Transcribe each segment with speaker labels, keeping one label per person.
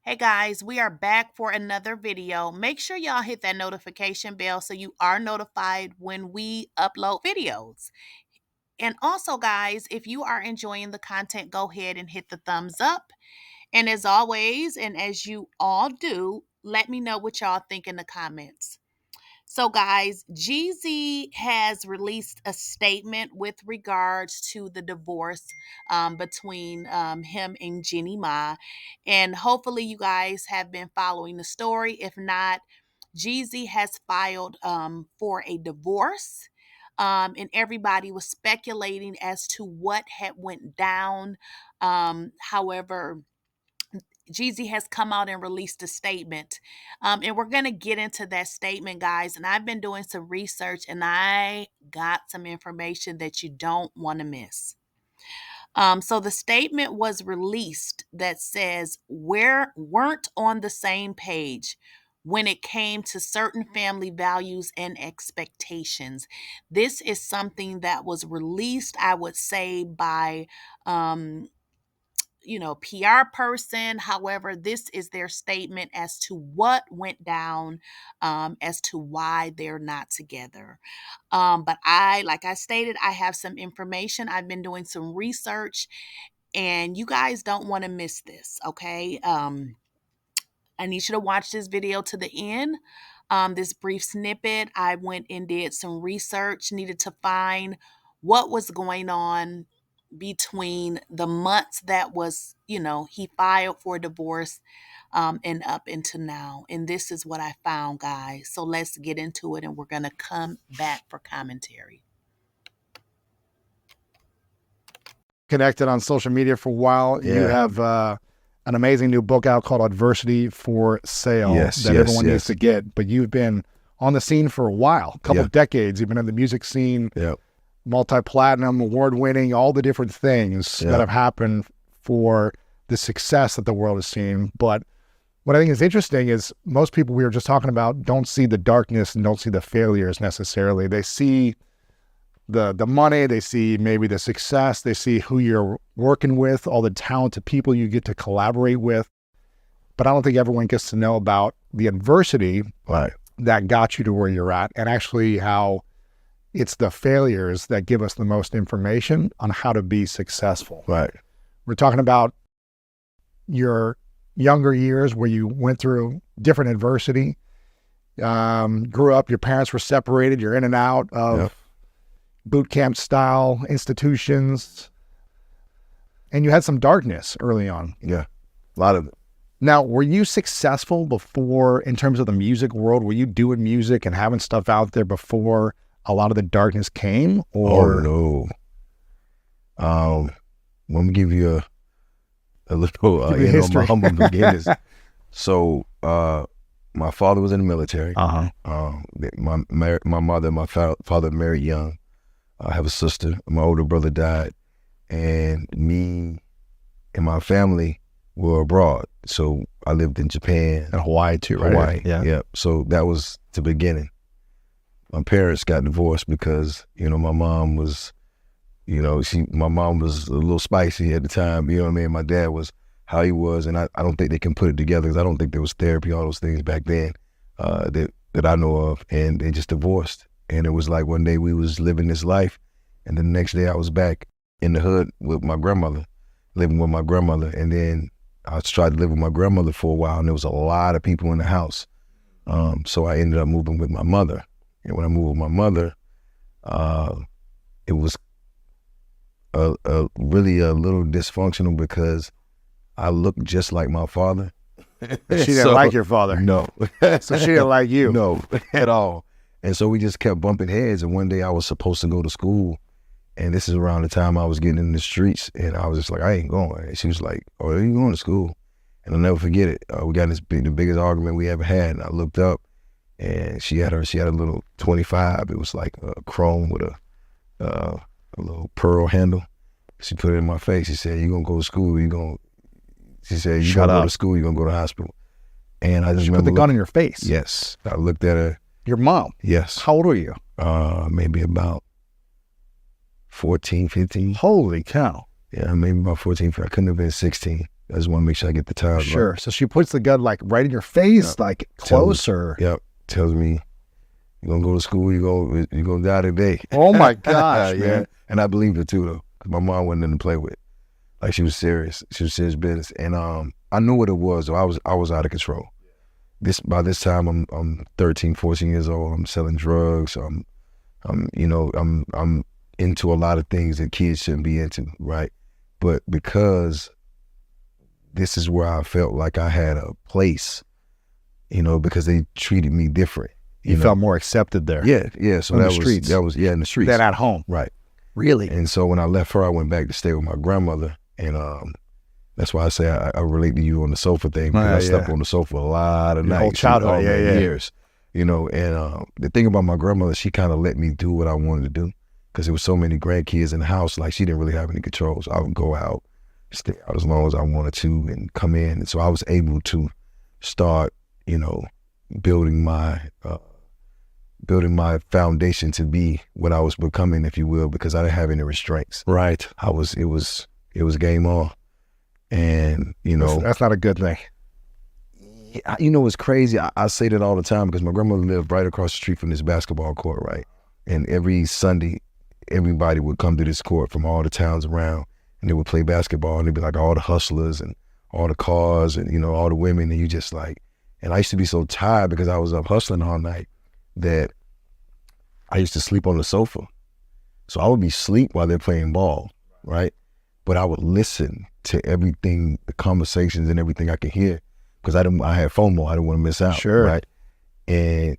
Speaker 1: Hey guys, we are back for another video. Make sure y'all hit that notification bell so you are notified when we upload videos. And also, guys, if you are enjoying the content, go ahead and hit the thumbs up. And as always, and as you all do, let me know what y'all think in the comments. So, guys, Jeezy has released a statement with regards to the divorce between him and Jeannie Mai. And hopefully, you guys have been following the story. If not, Jeezy has filed for a divorce. And everybody was speculating as to what had went down. However, Jeezy has come out and released a statement. And we're going to get into that statement, guys. And I've been doing some research and I got some information that you don't want to miss. So the statement was released that says, weren't on the same page when it came to certain family values and expectations. This is something that was released, I would say, by PR person. However, this is their statement as to what went down, as to why they're not together. But like I stated, I have some information. I've been doing some research, and you guys don't want to miss this, okay? I need you to watch this video to the end. This brief snippet, I went and did some research, needed to find what was going on between the months that was, he filed for divorce and up into now. And this is what I found, guys. So let's get into it and we're going to come back for commentary.
Speaker 2: Connected on social media for a while.
Speaker 3: Yeah.
Speaker 2: You have an amazing new book out called Adversity for Sale that everyone needs to get. But you've been on the scene for a while, a couple of decades. You've been in the music scene.
Speaker 3: Yep.
Speaker 2: Multi-platinum, award-winning, all the different things that have happened for the success that the world has seen. But what I think is interesting is most people we were just talking about don't see the darkness and don't see the failures necessarily. They see the money, they see maybe the success, they see who you're working with, all the talented people you get to collaborate with. But I don't think everyone gets to know about the adversity that got you to where you're at, and actually how it's the failures that give us the most information on how to be successful.
Speaker 3: Right.
Speaker 2: We're talking about your younger years where you went through different adversity, grew up, your parents were separated, you're in and out of boot camp style institutions, and you had some darkness early on.
Speaker 3: Yeah, a lot of it.
Speaker 2: Now, were you successful before in terms of the music world? Were you doing music and having stuff out there before a lot of the darkness came? Or
Speaker 3: no. Let me give you a little
Speaker 2: history.
Speaker 3: my humble beginnings. So my father was in the military. My mother and my father married young. I have a sister. My older brother died, and me and my family were abroad. So I lived in Japan and
Speaker 2: Hawaii too, right?
Speaker 3: Hawaii,
Speaker 2: yeah.
Speaker 3: So that was the beginning. My parents got divorced because my mom was, my mom was a little spicy at the time. You know what I mean? My dad was how he was, and I don't think they can put it together because I don't think there was therapy, all those things back then that I know of, and they just divorced. And it was like one day we was living this life, and then the next day I was back in the hood with my grandmother, living with my grandmother. And then I tried to live with my grandmother for a while, and there was a lot of people in the house. So I ended up moving with my mother. And when I moved with my mother, it was really a little dysfunctional because I looked just like my father.
Speaker 2: She didn't like your father?
Speaker 3: No.
Speaker 2: So she didn't like you?
Speaker 3: No, at all. And so we just kept bumping heads. And one day I was supposed to go to school, and this is around the time I was getting in the streets, and I was just like, I ain't going. And she was like, oh, are you going to school? And I'll never forget it. We got the biggest argument we ever had, and I looked up, and she had a little 25. It was like a chrome with a little pearl handle. She put it in my face. She said, you gonna go to school? She said, you gonna go to school, you gonna go to hospital. And I just remember
Speaker 2: put the gun in your face?
Speaker 3: Yes. I looked at her.
Speaker 2: Your mom?
Speaker 3: Yes.
Speaker 2: How old were you?
Speaker 3: Maybe about 14, 15.
Speaker 2: Holy cow.
Speaker 3: Yeah, maybe about 14. I couldn't have been 16. I just want to make sure I get the time
Speaker 2: Sure.
Speaker 3: right.
Speaker 2: So she puts the gun like right in your face, like closer.
Speaker 3: Yep. Tells me, you're going to go to school, you're going to die today.
Speaker 2: Oh my gosh,
Speaker 3: yeah.
Speaker 2: man.
Speaker 3: And I believed her too, though, because my mom wasn't nothing to play with. Like, she was serious. She was serious business. And I knew what it was, though. I was out of control. By this time, I'm 13, 14 years old. I'm selling drugs. I'm into a lot of things that kids shouldn't be into, right? But because this is where I felt like I had a place, because they treated me different.
Speaker 2: You felt more accepted there.
Speaker 3: Yeah. So
Speaker 2: in
Speaker 3: that
Speaker 2: the streets.
Speaker 3: was in the streets.
Speaker 2: Than at home.
Speaker 3: Right.
Speaker 2: Really?
Speaker 3: And so when I left her, I went back to stay with my grandmother, and that's why I say I relate to you on the sofa thing, because I slept on the sofa a lot of nights.
Speaker 2: Whole childhood,
Speaker 3: years. And the thing about my grandmother, she kind of let me do what I wanted to do, because there was so many grandkids in the house. Like, she didn't really have any controls. I would go out, stay out as long as I wanted to, and come in. And so I was able to start, building my foundation to be what I was becoming, if you will, because I didn't have any restraints.
Speaker 2: Right.
Speaker 3: It was game on. And,
Speaker 2: that's not a good thing.
Speaker 3: It's crazy. I say that all the time, because my grandmother lived right across the street from this basketball court, right? And every Sunday, everybody would come to this court from all the towns around, and they would play basketball, and they'd be like all the hustlers and all the cars and, all the women, and you just like, and I used to be so tired because I was up hustling all night that I used to sleep on the sofa. So I would be asleep while they're playing ball, right? But I would listen to everything, the conversations and everything I could hear, because I had FOMO. I didn't want to miss out.
Speaker 2: Sure.
Speaker 3: Right. And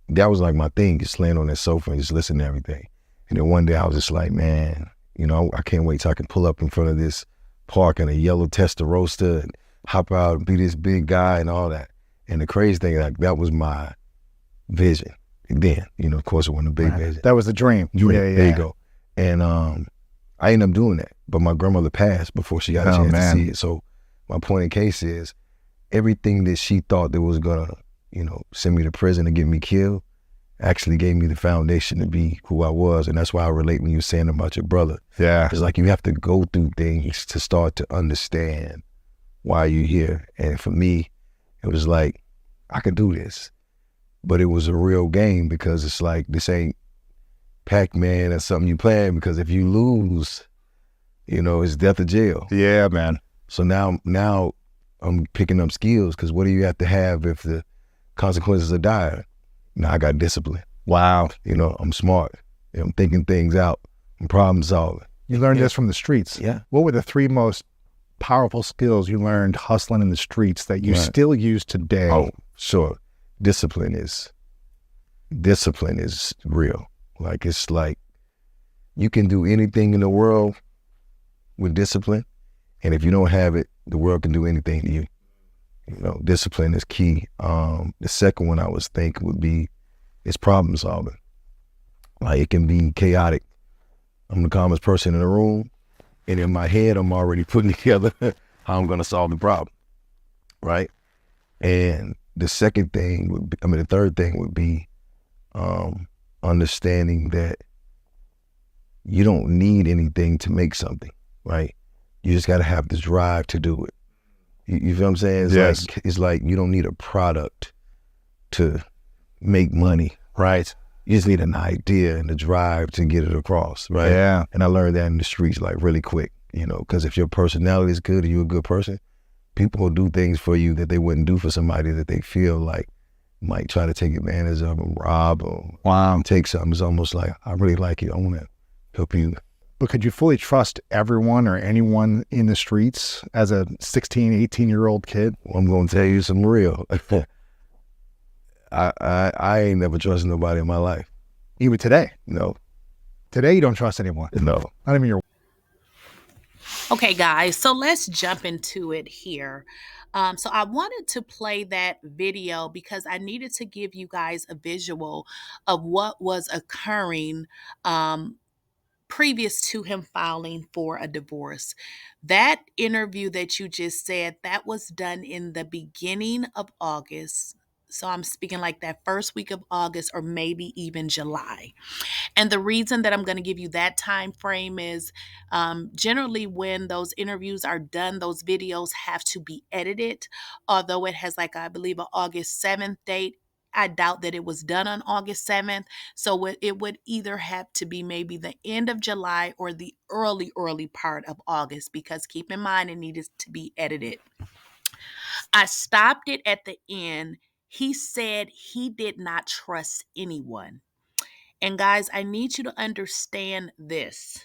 Speaker 3: that was like my thing, just laying on that sofa and just listening to everything. And then one day I was just like, man, I can't wait till I can pull up in front of this park in a yellow Testarossa and hop out and be this big guy and all that. And the crazy thing, like, that was my vision. And then, of course, it wasn't a big vision.
Speaker 2: That was the dream. Yeah.
Speaker 3: There you go. And I ended up doing that. But my grandmother passed before she got a chance to see it. So my point in case is, everything that she thought that was gonna, send me to prison and get me killed, actually gave me the foundation to be who I was. And that's why I relate when you're saying about your brother.
Speaker 2: Yeah.
Speaker 3: It's like you have to go through things to start to understand why you're here. And for me, it was like, I could do this. But it was a real game, because it's like, this ain't Pac-Man or something you playing, because if you lose, it's death or jail.
Speaker 2: Yeah, man.
Speaker 3: So now I'm picking up skills, because what do you have to have if the consequences are dire? Now I got discipline.
Speaker 2: Wow.
Speaker 3: I'm smart. I'm thinking things out. I'm problem solving.
Speaker 2: You learned this from the streets.
Speaker 3: Yeah.
Speaker 2: What were the 3 most powerful skills you learned hustling in the streets that you still use today?
Speaker 3: Oh, sure. Discipline is real. Like, it's like you can do anything in the world with discipline, and if you don't have it, the world can do anything to you. Discipline is key. The second one I was thinking would be, it's problem solving. Like, it can be chaotic. I'm the calmest person in the room, and in my head, I'm already putting together how I'm going to solve the problem, right? And the third thing would be understanding that you don't need anything to make something, right? You just got to have the drive to do it. You feel what I'm saying? It's like you don't need a product to make money, right? You just need an idea and the drive to get it across, right?
Speaker 2: Yeah.
Speaker 3: And I learned that in the streets, like, really quick, because if your personality is good and you're a good person, people will do things for you that they wouldn't do for somebody that they feel like might try to take advantage of them, rob or take something. It's almost like, I really like you. I want to help you.
Speaker 2: But could you fully trust everyone or anyone in the streets as a 16, 18-year-old kid?
Speaker 3: Well, I'm going to tell you some real. I ain't never trusted nobody in my life.
Speaker 2: Even today?
Speaker 3: No.
Speaker 2: Today you don't trust anyone?
Speaker 3: No.
Speaker 2: Not even your...
Speaker 1: Okay, guys, so let's jump into it here. So I wanted to play that video because I needed to give you guys a visual of what was occurring previous to him filing for a divorce. That interview that you just said, that was done in the beginning of August. So I'm speaking like that first week of August or maybe even July. And the reason that I'm going to give you that time frame is generally when those interviews are done, those videos have to be edited. Although it has, like, I believe, an August 7th date. I doubt that it was done on August 7th. So it would either have to be maybe the end of July or the early part of August, because keep in mind it needed to be edited. I stopped it at the end. He said he did not trust anyone. And guys, I need you to understand this.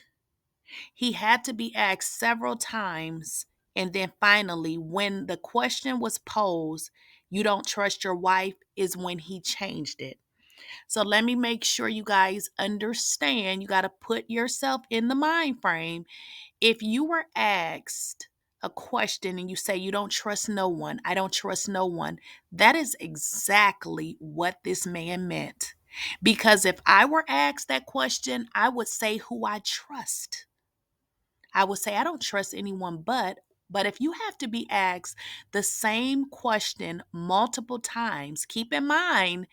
Speaker 1: He had to be asked several times. And then finally, when the question was posed, you don't trust your wife, is when he changed it. So let me make sure you guys understand. You got to put yourself in the mind frame. If you were asked a question and you say you don't trust no one, I don't trust no one, that is exactly what this man meant. Because if I were asked that question, I would say who I trust. I would say I don't trust anyone but if you have to be asked the same question multiple times, keep in mind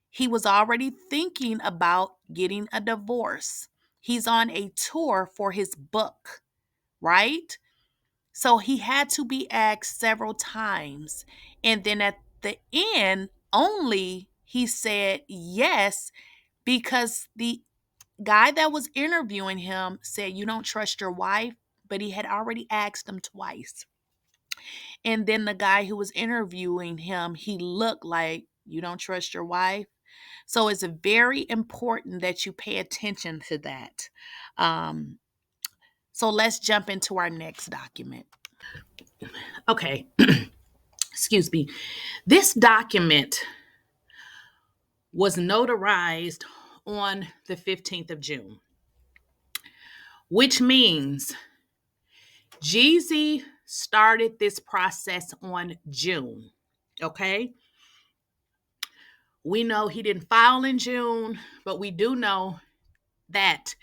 Speaker 1: he was already thinking about getting a divorce. He's on a tour for his book, right? So he had to be asked several times. And then at the end, only he said yes, because the guy that was interviewing him said, "You don't trust your wife," but he had already asked him twice. And then the guy who was interviewing him, he looked like, "You don't trust your wife." So it's very important that you pay attention to that. Um, so let's jump into our next document. Okay, excuse me. This document was notarized on the 15th of June, which means Jeezy started this process on June. Okay. We know he didn't file in June, but we do know that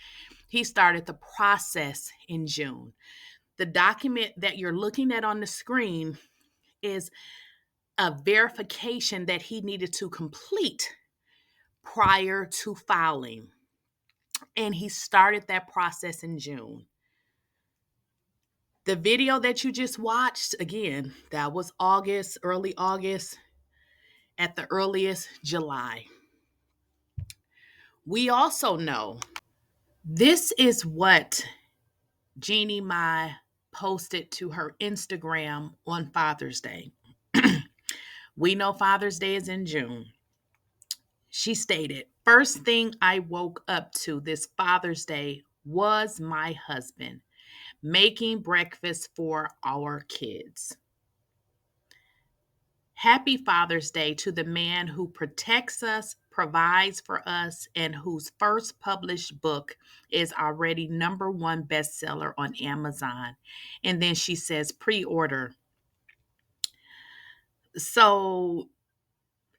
Speaker 1: he started the process in June. The document that you're looking at on the screen is a verification that he needed to complete prior to filing. And he started that process in June. The video that you just watched, again, that was August, early August, at the earliest, July. We also know this is what Jeannie Mai posted to her Instagram on Father's Day. We know Father's Day is in June. She stated, "First thing I woke up to this Father's Day was my husband making breakfast for our kids. Happy Father's Day to the man who protects us, provides for us, and whose first published book is already #1 bestseller on Amazon." And then she says, "Pre-order." So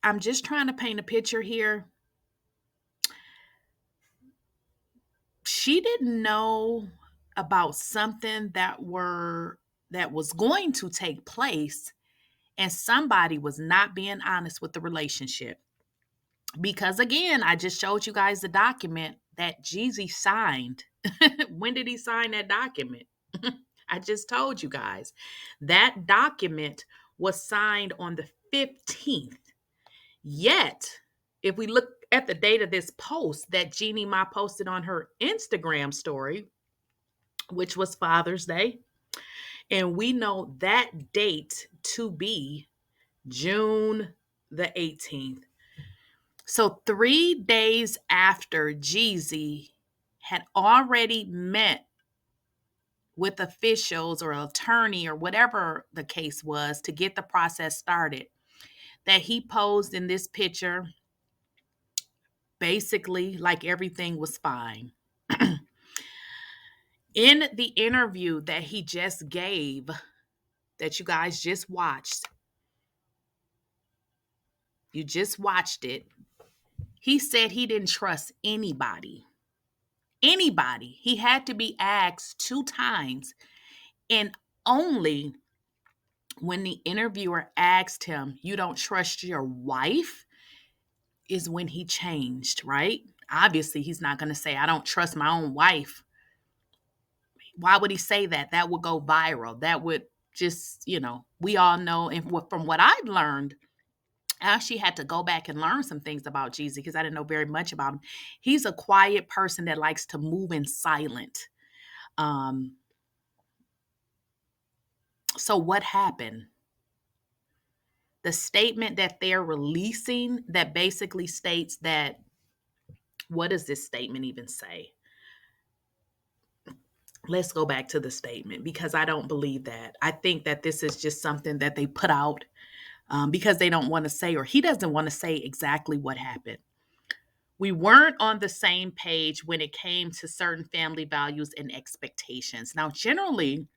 Speaker 1: I'm just trying to paint a picture here. She didn't know about something that was going to take place, and somebody was not being honest with the relationship. Because again, I just showed you guys the document that Jeezy signed. When did he sign that document? I just told you guys. That document was signed on the 15th. Yet, if we look at the date of this post that Jeannie Mai posted on her Instagram story, which was Father's Day, and we know that date to be June the 18th. So 3 days after Jeezy had already met with officials or attorney or whatever the case was to get the process started, that he posed in this picture basically like everything was fine. In the interview that he just gave, that you guys just watched, you just watched it, he said he didn't trust anybody. Anybody. He had to be asked 2 times, and only when the interviewer asked him, "You don't trust your wife?" is when he changed, right? Obviously, he's not going to say, "I don't trust my own wife." Why would he say that? That would go viral. That would just, we all know. And from what I've learned, I actually had to go back and learn some things about Jeezy because I didn't know very much about him. He's a quiet person that likes to move in silent. So what happened? The statement that they're releasing that basically states that, what does this statement even say? Let's go back to the statement because I don't believe that. I think that this is just something that they put out because they don't want to say, or he doesn't want to say exactly what happened. We weren't on the same page when it came to certain family values and expectations. Now, generally,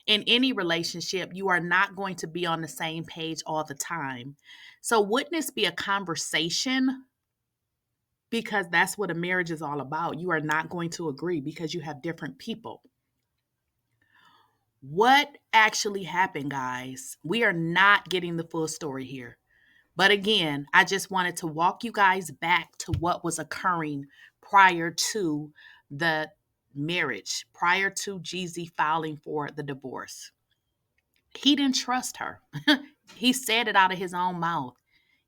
Speaker 1: in any relationship, you are not going to be on the same page all the time. So, wouldn't this be a conversation? Because that's what a marriage is all about. You are not going to agree because you have different people. What actually happened, guys? We are not getting the full story here. But again, I just wanted to walk you guys back to what was occurring prior to the marriage, prior to Jeezy filing for the divorce. He didn't trust her. He said it out of his own mouth.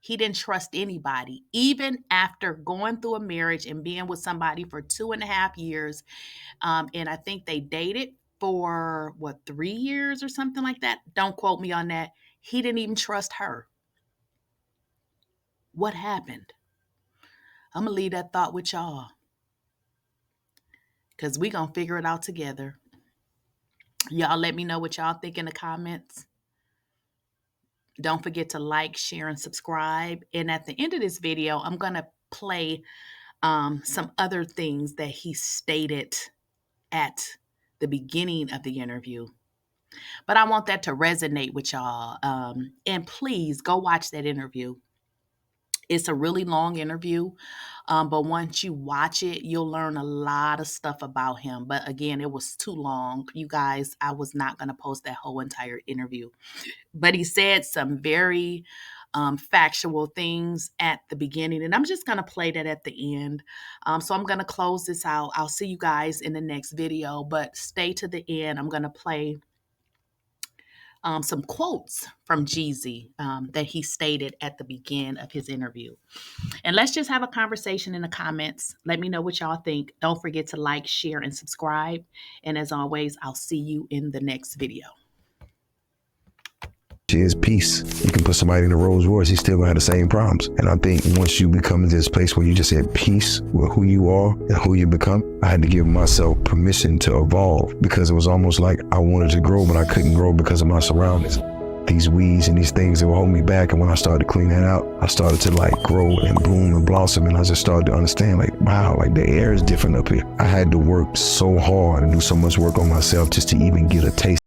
Speaker 1: He didn't trust anybody, even after going through a marriage and being with somebody for 2.5 years. And I think they dated for 3 years or something like that. Don't quote me on that. He didn't even trust her. What happened? I'm going to leave that thought with y'all because we're going to figure it out together. Y'all let me know what y'all think in the comments. Don't forget to like, share, and subscribe. And at the end of this video, I'm going to play some other things that he stated at the beginning of the interview. But I want that to resonate with y'all. And please go watch that interview. It's a really long interview, but once you watch it, you'll learn a lot of stuff about him. But again, it was too long. You guys, I was not going to post that whole entire interview. But he said some very factual things at the beginning, and I'm just going to play that at the end. So I'm going to close this out. I'll see you guys in the next video, but stay to the end. I'm going to play some quotes from Jeezy that he stated at the beginning of his interview. And let's just have a conversation in the comments. Let me know what y'all think. Don't forget to like, share, and subscribe. And as always, I'll see you in the next video.
Speaker 3: She is peace. You can put somebody in a Rolls Royce, he's still gonna have the same problems. And I think once you become in this place where you just at peace with who you are and who you become, I had to give myself permission to evolve because it was almost like I wanted to grow, but I couldn't grow because of my surroundings. These weeds and these things that would hold me back. And when I started to clean that out, I started to like grow and bloom and blossom. And I just started to understand like, wow, like the air is different up here. I had to work so hard and do so much work on myself just to even get a taste